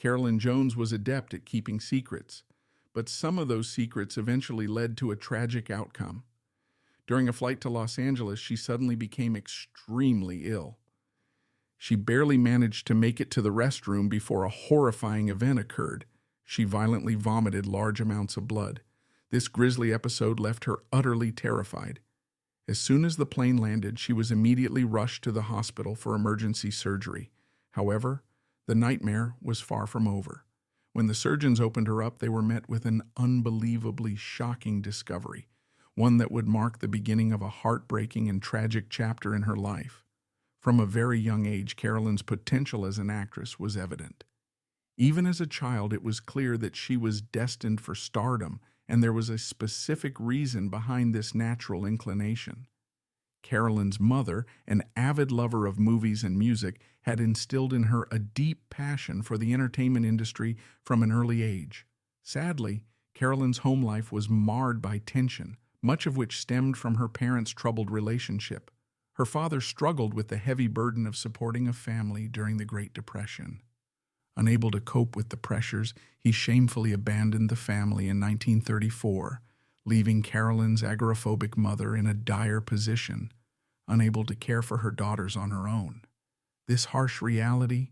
Carolyn Jones was adept at keeping secrets, but some of those secrets eventually led to a tragic outcome. During a flight to Los Angeles, she suddenly became extremely ill. She barely managed to make it to the restroom before a horrifying event occurred. She violently vomited large amounts of blood. This grisly episode left her utterly terrified. As soon as the plane landed, she was immediately rushed to the hospital for emergency surgery. However, the nightmare was far from over. When the surgeons opened her up, they were met with an unbelievably shocking discovery, one that would mark the beginning of a heartbreaking and tragic chapter in her life. From a very young age, Carolyn's potential as an actress was evident. Even as a child, it was clear that she was destined for stardom, and there was a specific reason behind this natural inclination. Carolyn's mother, an avid lover of movies and music, had instilled in her a deep passion for the entertainment industry from an early age. Sadly, Carolyn's home life was marred by tension, much of which stemmed from her parents' troubled relationship. Her father struggled with the heavy burden of supporting a family during the Great Depression. Unable to cope with the pressures, he shamefully abandoned the family in 1934, leaving Carolyn's agoraphobic mother in a dire position, unable to care for her daughters on her own. This harsh reality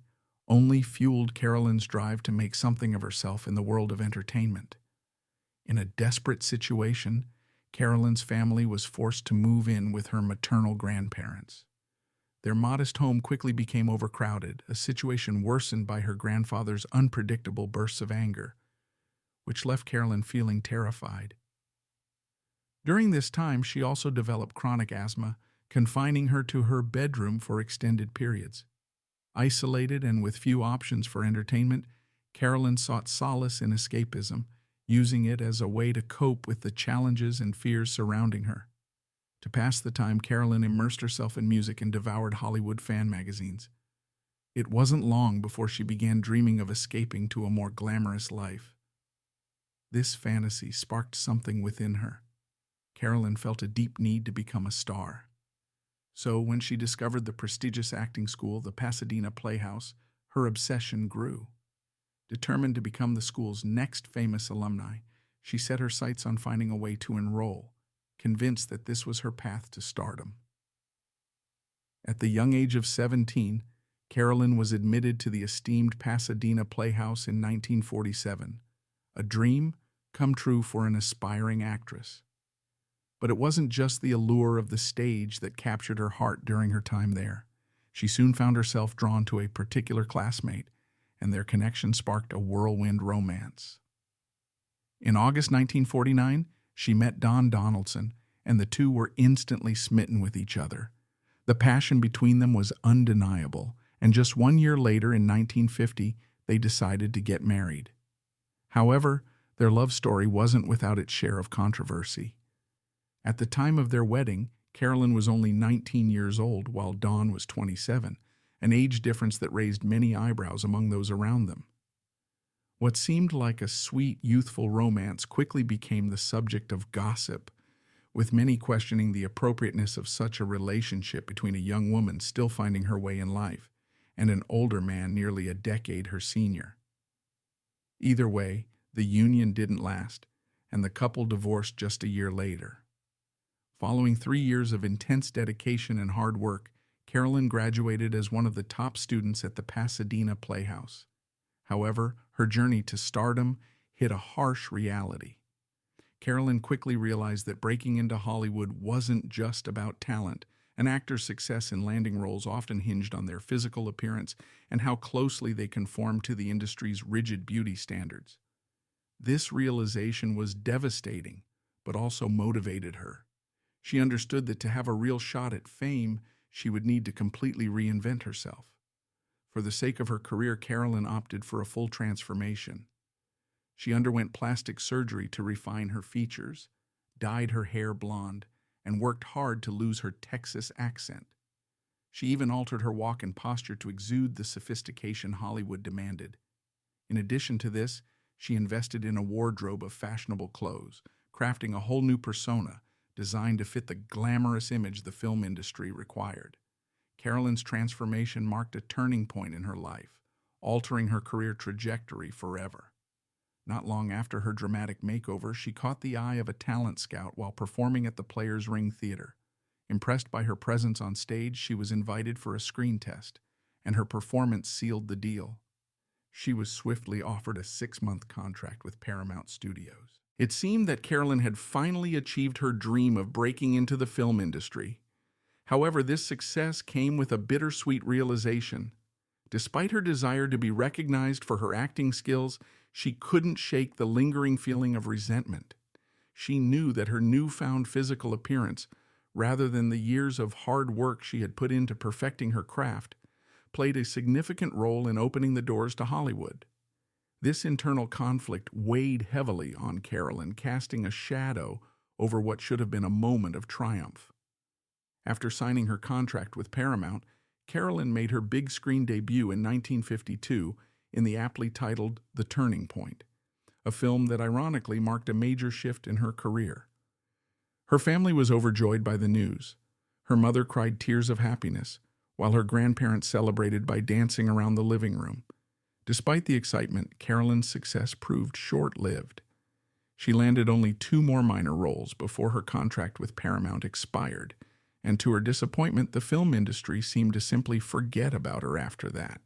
only fueled Carolyn's drive to make something of herself in the world of entertainment. In a desperate situation, Carolyn's family was forced to move in with her maternal grandparents. Their modest home quickly became overcrowded, a situation worsened by her grandfather's unpredictable bursts of anger, which left Carolyn feeling terrified. During this time, she also developed chronic asthma, confining her to her bedroom for extended periods. Isolated and with few options for entertainment, Carolyn sought solace in escapism, using it as a way to cope with the challenges and fears surrounding her. To pass the time, Carolyn immersed herself in music and devoured Hollywood fan magazines. It wasn't long before she began dreaming of escaping to a more glamorous life. This fantasy sparked something within her. Carolyn felt a deep need to become a star. So when she discovered the prestigious acting school, the Pasadena Playhouse, her obsession grew. Determined to become the school's next famous alumni, she set her sights on finding a way to enroll, convinced that this was her path to stardom. At the young age of 17, Carolyn was admitted to the esteemed Pasadena Playhouse in 1947, a dream come true for an aspiring actress. But it wasn't just the allure of the stage that captured her heart during her time there. She soon found herself drawn to a particular classmate, and their connection sparked a whirlwind romance. In August 1949, she met Don Donaldson, and the two were instantly smitten with each other. The passion between them was undeniable, and just 1 year later, in 1950, they decided to get married. However, their love story wasn't without its share of controversy. At the time of their wedding, Carolyn was only 19 years old, while Don was 27, an age difference that raised many eyebrows among those around them. What seemed like a sweet, youthful romance quickly became the subject of gossip, with many questioning the appropriateness of such a relationship between a young woman still finding her way in life and an older man nearly a decade her senior. Either way, the union didn't last, and the couple divorced just a year later. Following 3 years of intense dedication and hard work, Carolyn graduated as one of the top students at the Pasadena Playhouse. However, her journey to stardom hit a harsh reality. Carolyn quickly realized that breaking into Hollywood wasn't just about talent. An actor's success in landing roles often hinged on their physical appearance and how closely they conformed to the industry's rigid beauty standards. This realization was devastating, but also motivated her. She understood that to have a real shot at fame, she would need to completely reinvent herself. For the sake of her career, Carolyn opted for a full transformation. She underwent plastic surgery to refine her features, dyed her hair blonde, and worked hard to lose her Texas accent. She even altered her walk and posture to exude the sophistication Hollywood demanded. In addition to this, she invested in a wardrobe of fashionable clothes, crafting a whole new persona designed to fit the glamorous image the film industry required. Carolyn's transformation marked a turning point in her life, altering her career trajectory forever. Not long after her dramatic makeover, she caught the eye of a talent scout while performing at the Players Ring Theater. Impressed by her presence on stage, she was invited for a screen test, and her performance sealed the deal. She was swiftly offered a 6-month contract with Paramount Studios. It seemed that Carolyn had finally achieved her dream of breaking into the film industry. However, this success came with a bittersweet realization. Despite her desire to be recognized for her acting skills, she couldn't shake the lingering feeling of resentment. She knew that her newfound physical appearance, rather than the years of hard work she had put into perfecting her craft, played a significant role in opening the doors to Hollywood. This internal conflict weighed heavily on Carolyn, casting a shadow over what should have been a moment of triumph. After signing her contract with Paramount, Carolyn made her big screen debut in 1952 in the aptly titled The Turning Point, a film that ironically marked a major shift in her career. Her family was overjoyed by the news. Her mother cried tears of happiness, while her grandparents celebrated by dancing around the living room. Despite the excitement, Carolyn's success proved short-lived. She landed only 2 more minor roles before her contract with Paramount expired, and to her disappointment, the film industry seemed to simply forget about her after that.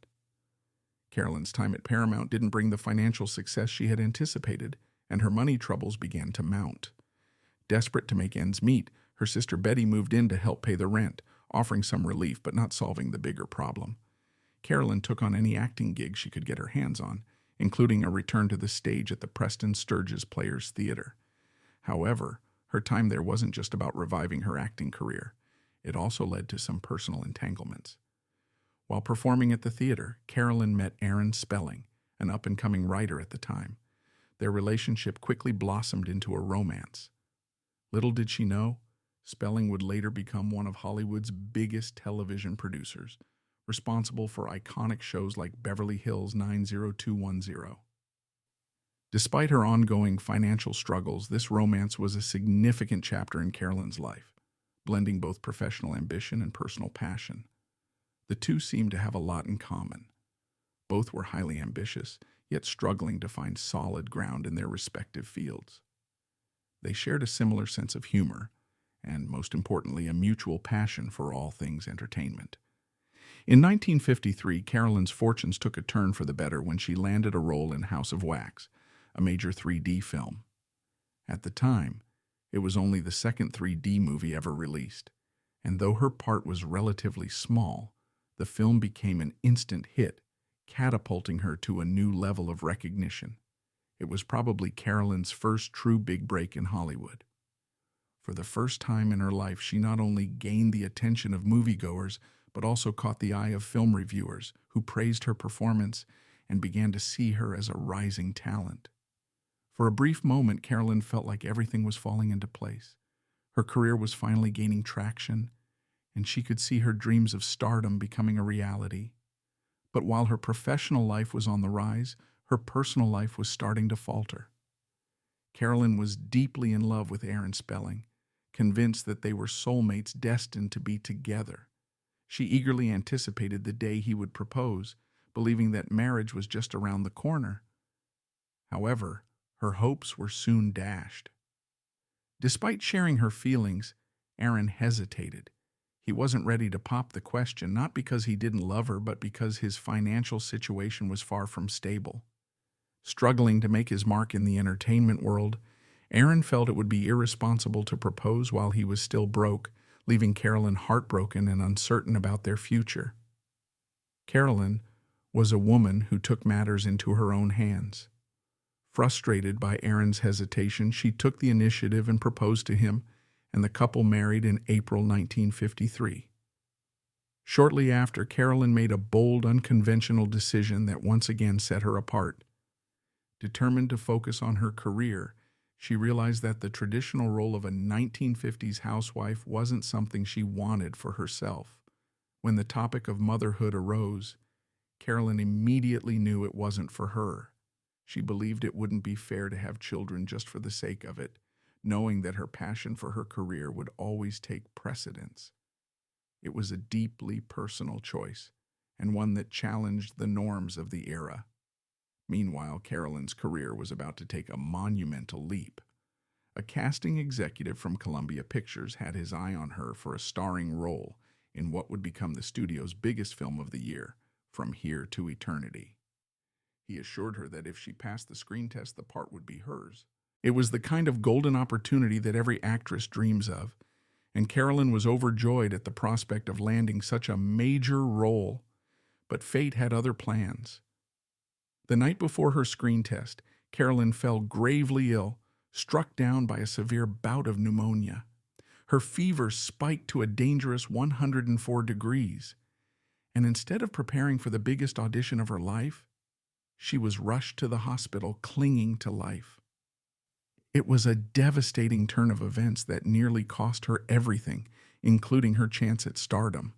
Carolyn's time at Paramount didn't bring the financial success she had anticipated, and her money troubles began to mount. Desperate to make ends meet, her sister Betty moved in to help pay the rent, offering some relief but not solving the bigger problem. Carolyn took on any acting gig she could get her hands on, including a return to the stage at the Preston Sturges Players Theater. However, her time there wasn't just about reviving her acting career. It also led to some personal entanglements. While performing at the theater, Carolyn met Aaron Spelling, an up-and-coming writer at the time. Their relationship quickly blossomed into a romance. Little did she know, Spelling would later become one of Hollywood's biggest television producers, responsible for iconic shows like Beverly Hills 90210. Despite her ongoing financial struggles, this romance was a significant chapter in Carolyn's life, blending both professional ambition and personal passion. The two seemed to have a lot in common. Both were highly ambitious, yet struggling to find solid ground in their respective fields. They shared a similar sense of humor, and most importantly, a mutual passion for all things entertainment. In 1953, Carolyn's fortunes took a turn for the better when she landed a role in House of Wax, a major 3D film. At the time, it was only the second 3D movie ever released, and though her part was relatively small, the film became an instant hit, catapulting her to a new level of recognition. It was probably Carolyn's first true big break in Hollywood. For the first time in her life, she not only gained the attention of moviegoers, but also caught the eye of film reviewers, who praised her performance and began to see her as a rising talent. For a brief moment, Carolyn felt like everything was falling into place. Her career was finally gaining traction, and she could see her dreams of stardom becoming a reality. But while her professional life was on the rise, her personal life was starting to falter. Carolyn was deeply in love with Aaron Spelling, convinced that they were soulmates destined to be together. She eagerly anticipated the day he would propose, believing that marriage was just around the corner. However, her hopes were soon dashed. Despite sharing her feelings, Aaron hesitated. He wasn't ready to pop the question, not because he didn't love her, but because his financial situation was far from stable. Struggling to make his mark in the entertainment world, Aaron felt it would be irresponsible to propose while he was still broke, leaving Carolyn heartbroken and uncertain about their future. Carolyn was a woman who took matters into her own hands. Frustrated by Aaron's hesitation, she took the initiative and proposed to him, and the couple married in April 1953. Shortly after, Carolyn made a bold, unconventional decision that once again set her apart. Determined to focus on her career, she realized that the traditional role of a 1950s housewife wasn't something she wanted for herself. When the topic of motherhood arose, Carolyn immediately knew it wasn't for her. She believed it wouldn't be fair to have children just for the sake of it, knowing that her passion for her career would always take precedence. It was a deeply personal choice, and one that challenged the norms of the era. Meanwhile, Carolyn's career was about to take a monumental leap. A casting executive from Columbia Pictures had his eye on her for a starring role in what would become the studio's biggest film of the year, From Here to Eternity. He assured her that if she passed the screen test, the part would be hers. It was the kind of golden opportunity that every actress dreams of, and Carolyn was overjoyed at the prospect of landing such a major role. But fate had other plans. The night before her screen test, Carolyn fell gravely ill, struck down by a severe bout of pneumonia. Her fever spiked to a dangerous 104 degrees, and instead of preparing for the biggest audition of her life, she was rushed to the hospital clinging to life. It was a devastating turn of events that nearly cost her everything, including her chance at stardom.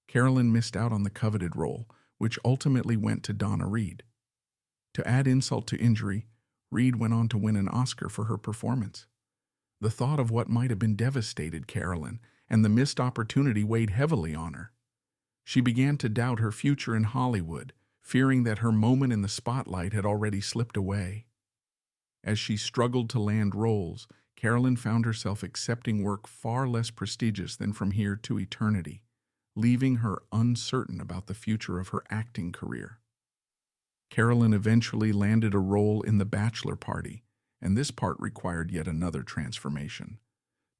Carolyn missed out on the coveted role, which ultimately went to Donna Reed. To add insult to injury, Reed went on to win an Oscar for her performance. The thought of what might have been devastated Carolyn, and the missed opportunity weighed heavily on her. She began to doubt her future in Hollywood, fearing that her moment in the spotlight had already slipped away. As she struggled to land roles, Carolyn found herself accepting work far less prestigious than From Here to Eternity, leaving her uncertain about the future of her acting career. Carolyn eventually landed a role in The Bachelor Party, and this part required yet another transformation.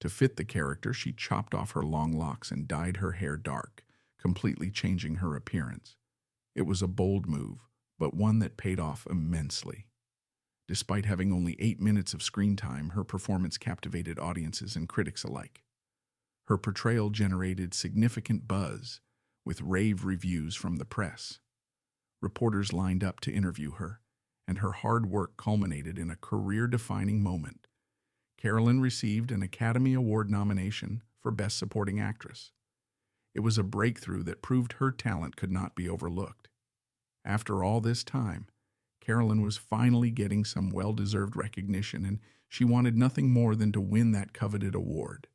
To fit the character, she chopped off her long locks and dyed her hair dark, completely changing her appearance. It was a bold move, but one that paid off immensely. Despite having only 8 minutes of screen time, her performance captivated audiences and critics alike. Her portrayal generated significant buzz, with rave reviews from the press. Reporters lined up to interview her, and her hard work culminated in a career-defining moment. Carolyn received an Academy Award nomination for Best Supporting Actress. It was a breakthrough that proved her talent could not be overlooked. After all this time, Carolyn was finally getting some well-deserved recognition, and she wanted nothing more than to win that coveted award.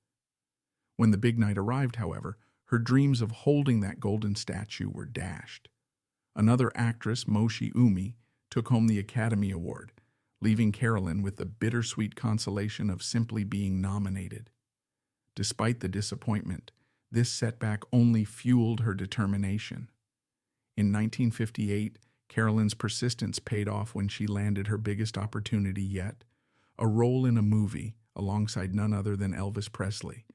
When the big night arrived, however, her dreams of holding that golden statue were dashed. Another actress, Moshi Umi, took home the Academy Award, leaving Carolyn with the bittersweet consolation of simply being nominated. Despite the disappointment, this setback only fueled her determination. In 1958, Carolyn's persistence paid off when she landed her biggest opportunity yet, a role in a movie alongside none other than Elvis Presley.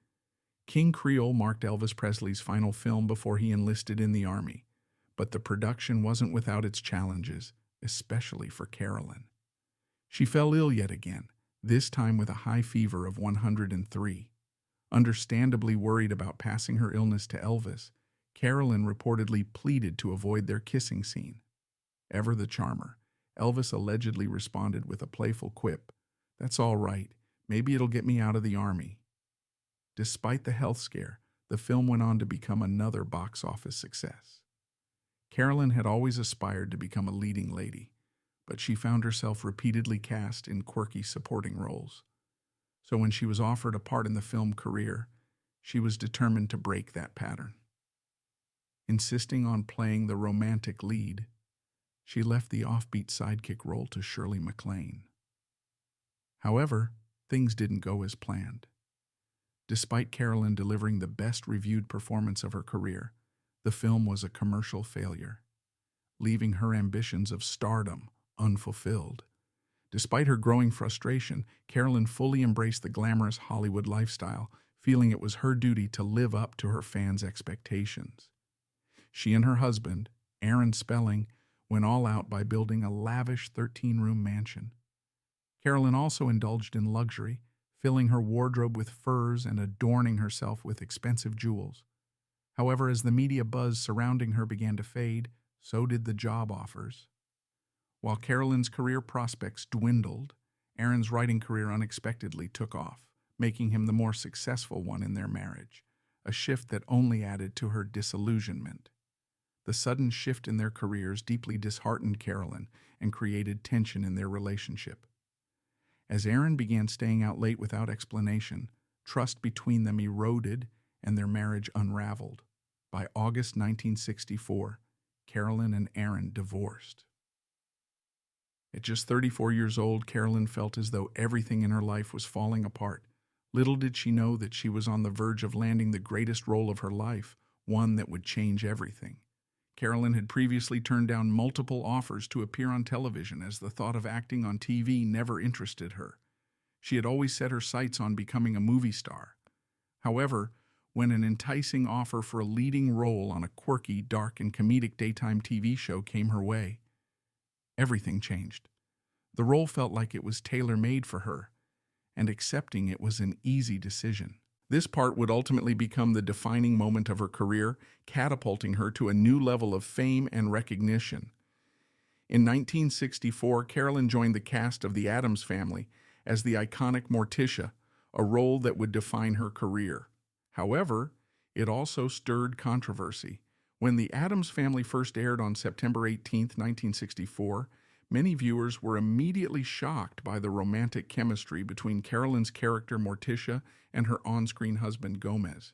King Creole marked Elvis Presley's final film before he enlisted in the Army, but the production wasn't without its challenges, especially for Carolyn. She fell ill yet again, this time with a high fever of 103. Understandably worried about passing her illness to Elvis, Carolyn reportedly pleaded to avoid their kissing scene. Ever the charmer, Elvis allegedly responded with a playful quip, "That's all right, maybe it'll get me out of the Army." Despite the health scare, the film went on to become another box office success. Carolyn had always aspired to become a leading lady, but she found herself repeatedly cast in quirky supporting roles. So when she was offered a part in the film career, she was determined to break that pattern. Insisting on playing the romantic lead, she left the offbeat sidekick role to Shirley MacLaine. However, things didn't go as planned. Despite Carolyn delivering the best-reviewed performance of her career, the film was a commercial failure, leaving her ambitions of stardom unfulfilled. Despite her growing frustration, Carolyn fully embraced the glamorous Hollywood lifestyle, feeling it was her duty to live up to her fans' expectations. She and her husband, Aaron Spelling, went all out by building a lavish 13-room mansion. Carolyn also indulged in luxury, filling her wardrobe with furs and adorning herself with expensive jewels. However, as the media buzz surrounding her began to fade, so did the job offers. While Carolyn's career prospects dwindled, Aaron's writing career unexpectedly took off, making him the more successful one in their marriage, a shift that only added to her disillusionment. The sudden shift in their careers deeply disheartened Carolyn and created tension in their relationship. As Aaron began staying out late without explanation, trust between them eroded and their marriage unraveled. By August 1964, Carolyn and Aaron divorced. At just 34 years old, Carolyn felt as though everything in her life was falling apart. Little did she know that she was on the verge of landing the greatest role of her life, one that would change everything. Carolyn had previously turned down multiple offers to appear on television, as the thought of acting on TV never interested her. She had always set her sights on becoming a movie star. However, when an enticing offer for a leading role on a quirky, dark, and comedic daytime TV show came her way, everything changed. The role felt like it was tailor-made for her, and accepting it was an easy decision. This part would ultimately become the defining moment of her career, catapulting her to a new level of fame and recognition. In 1964, Carolyn joined the cast of The Addams Family as the iconic Morticia, a role that would define her career. However, it also stirred controversy. When The Addams Family first aired on September 18, 1964, many viewers were immediately shocked by the romantic chemistry between Carolyn's character Morticia and her on-screen husband Gomez.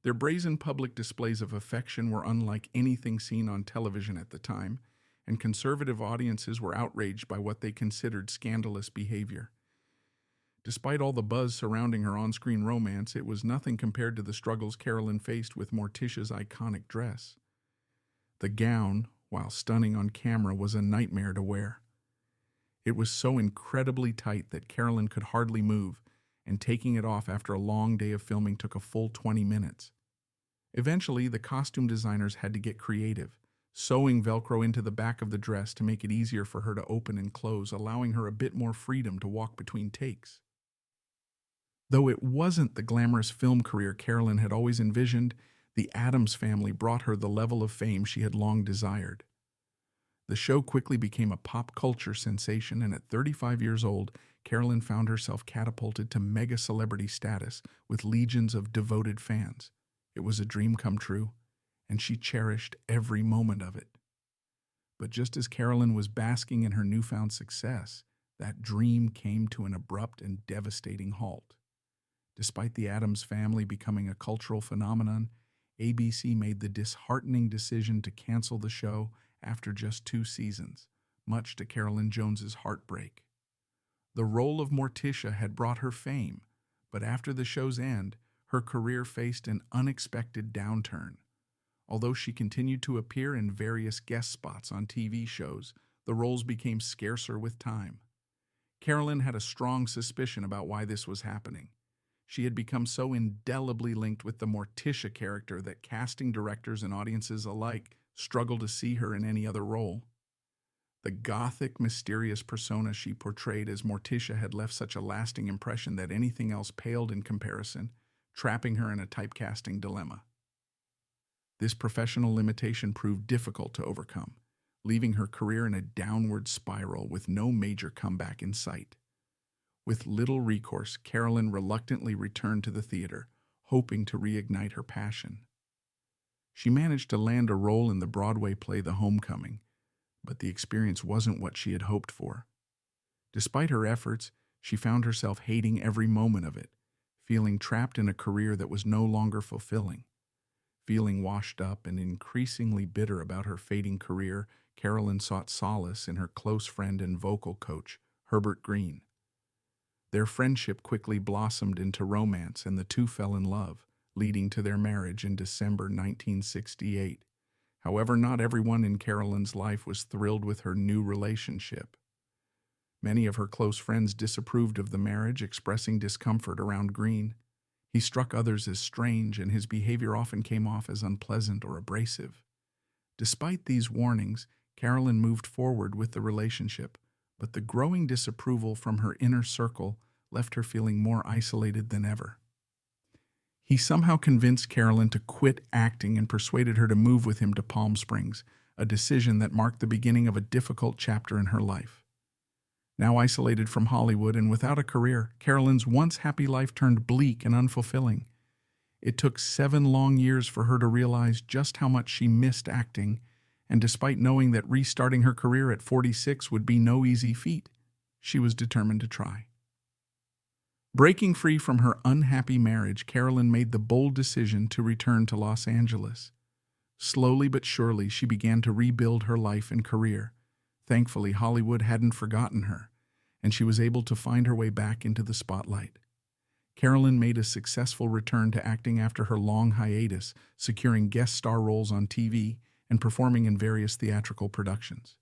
Their brazen public displays of affection were unlike anything seen on television at the time, and conservative audiences were outraged by what they considered scandalous behavior. Despite all the buzz surrounding her on-screen romance, it was nothing compared to the struggles Carolyn faced with Morticia's iconic dress. The gown, while stunning on camera, was a nightmare to wear. It was so incredibly tight that Carolyn could hardly move, and taking it off after a long day of filming took a full 20 minutes. Eventually, the costume designers had to get creative, sewing Velcro into the back of the dress to make it easier for her to open and close, allowing her a bit more freedom to walk between takes. Though it wasn't the glamorous film career Carolyn had always envisioned, The Addams Family brought her the level of fame she had long desired. The show quickly became a pop culture sensation, and at 35 years old, Carolyn found herself catapulted to mega celebrity status with legions of devoted fans. It was a dream come true, and she cherished every moment of it. But just as Carolyn was basking in her newfound success, that dream came to an abrupt and devastating halt. Despite The Addams Family becoming a cultural phenomenon, ABC made the disheartening decision to cancel the show after just 2 seasons, much to Carolyn Jones's heartbreak. The role of Morticia had brought her fame, but after the show's end, her career faced an unexpected downturn. Although she continued to appear in various guest spots on TV shows, the roles became scarcer with time. Carolyn had a strong suspicion about why this was happening. She had become so indelibly linked with the Morticia character that casting directors and audiences alike struggled to see her in any other role. The gothic, mysterious persona she portrayed as Morticia had left such a lasting impression that anything else paled in comparison, trapping her in a typecasting dilemma. This professional limitation proved difficult to overcome, leaving her career in a downward spiral with no major comeback in sight. With little recourse, Carolyn reluctantly returned to the theater, hoping to reignite her passion. She managed to land a role in the Broadway play The Homecoming, but the experience wasn't what she had hoped for. Despite her efforts, she found herself hating every moment of it, feeling trapped in a career that was no longer fulfilling. Feeling washed up and increasingly bitter about her fading career, Carolyn sought solace in her close friend and vocal coach, Herbert Green. Their friendship quickly blossomed into romance, and the two fell in love, leading to their marriage in December 1968. However, not everyone in Carolyn's life was thrilled with her new relationship. Many of her close friends disapproved of the marriage, expressing discomfort around Green. He struck others as strange, and his behavior often came off as unpleasant or abrasive. Despite these warnings, Carolyn moved forward with the relationship, but the growing disapproval from her inner circle left her feeling more isolated than ever. He somehow convinced Carolyn to quit acting and persuaded her to move with him to Palm Springs, a decision that marked the beginning of a difficult chapter in her life. Now isolated from Hollywood and without a career, Carolyn's once happy life turned bleak and unfulfilling. It took 7 long years for her to realize just how much she missed acting, and despite knowing that restarting her career at 46 would be no easy feat, she was determined to try. Breaking free from her unhappy marriage, Carolyn made the bold decision to return to Los Angeles. Slowly but surely, she began to rebuild her life and career. Thankfully, Hollywood hadn't forgotten her, and she was able to find her way back into the spotlight. Carolyn made a successful return to acting after her long hiatus, securing guest star roles on TV and performing in various theatrical productions.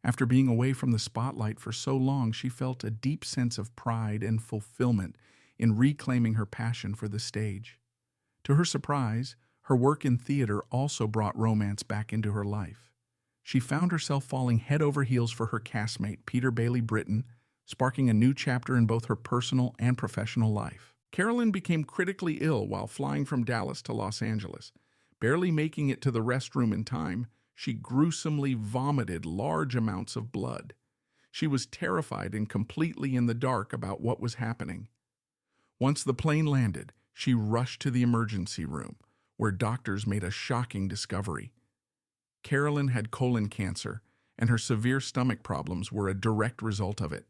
After being away from the spotlight for so long, she felt a deep sense of pride and fulfillment in reclaiming her passion for the stage. To her surprise, her work in theater also brought romance back into her life. She found herself falling head over heels for her castmate, Peter Bailey Britton, sparking a new chapter in both her personal and professional life. Carolyn became critically ill while flying from Dallas to Los Angeles. Barely making it to the restroom in time, she gruesomely vomited large amounts of blood. She was terrified and completely in the dark about what was happening. Once the plane landed, she rushed to the emergency room, where doctors made a shocking discovery. Carolyn had colon cancer, and her severe stomach problems were a direct result of it.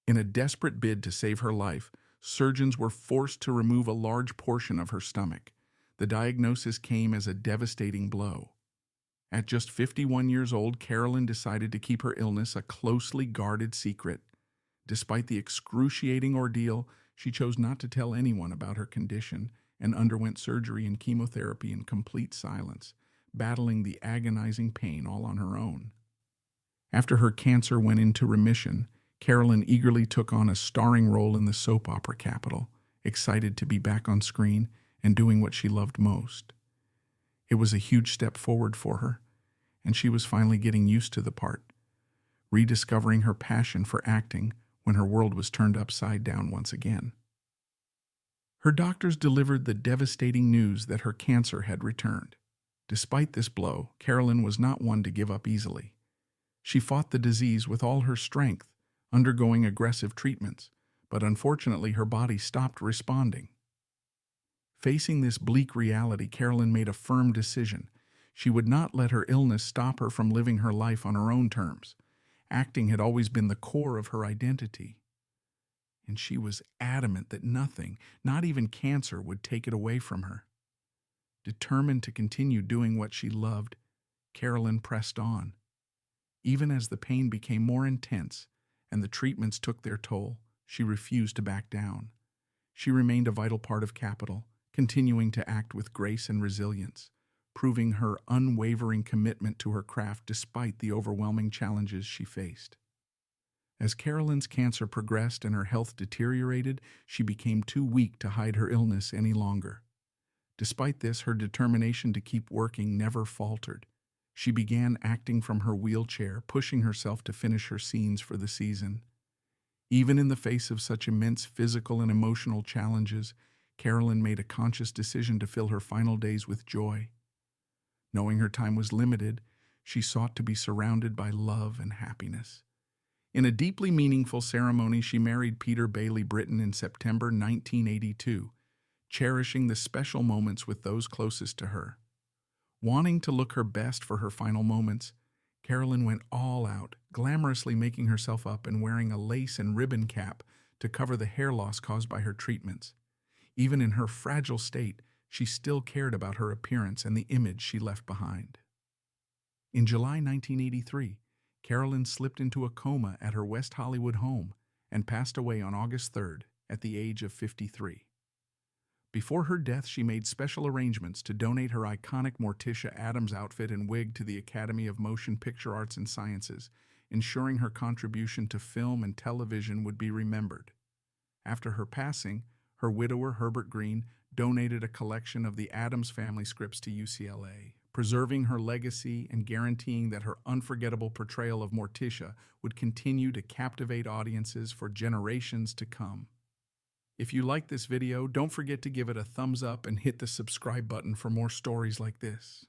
In a desperate bid to save her life, surgeons were forced to remove a large portion of her stomach. The diagnosis came as a devastating blow. At just 51 years old, Carolyn decided to keep her illness a closely guarded secret. Despite the excruciating ordeal, she chose not to tell anyone about her condition and underwent surgery and chemotherapy in complete silence, battling the agonizing pain all on her own. After her cancer went into remission, Carolyn eagerly took on a starring role in the soap opera Capital, excited to be back on screen and doing what she loved most. It was a huge step forward for her, and she was finally getting used to the part, rediscovering her passion for acting when her world was turned upside down once again. Her doctors delivered the devastating news that her cancer had returned. Despite this blow, Carolyn was not one to give up easily. She fought the disease with all her strength, undergoing aggressive treatments, but unfortunately her body stopped responding. Facing this bleak reality, Carolyn made a firm decision. She would not let her illness stop her from living her life on her own terms. Acting had always been the core of her identity, and she was adamant that nothing, not even cancer, would take it away from her. Determined to continue doing what she loved, Carolyn pressed on. Even as the pain became more intense and the treatments took their toll, she refused to back down. She remained a vital part of Capital, continuing to act with grace and resilience, proving her unwavering commitment to her craft despite the overwhelming challenges she faced. As Carolyn's cancer progressed and her health deteriorated, she became too weak to hide her illness any longer. Despite this, her determination to keep working never faltered. She began acting from her wheelchair, pushing herself to finish her scenes for the season. Even in the face of such immense physical and emotional challenges, Carolyn made a conscious decision to fill her final days with joy. Knowing her time was limited, she sought to be surrounded by love and happiness. In a deeply meaningful ceremony, she married Peter Bailey Britton in September 1982, cherishing the special moments with those closest to her. Wanting to look her best for her final moments, Carolyn went all out, glamorously making herself up and wearing a lace and ribbon cap to cover the hair loss caused by her treatments. Even in her fragile state, she still cared about her appearance and the image she left behind. In July 1983, Carolyn slipped into a coma at her West Hollywood home and passed away on August 3rd at the age of 53. Before her death, she made special arrangements to donate her iconic Morticia Addams outfit and wig to the Academy of Motion Picture Arts and Sciences, ensuring her contribution to film and television would be remembered. After her passing, her widower, Herbert Green, donated a collection of the Addams family scripts to UCLA, preserving her legacy and guaranteeing that her unforgettable portrayal of Morticia would continue to captivate audiences for generations to come. If you like this video, don't forget to give it a thumbs up and hit the subscribe button for more stories like this.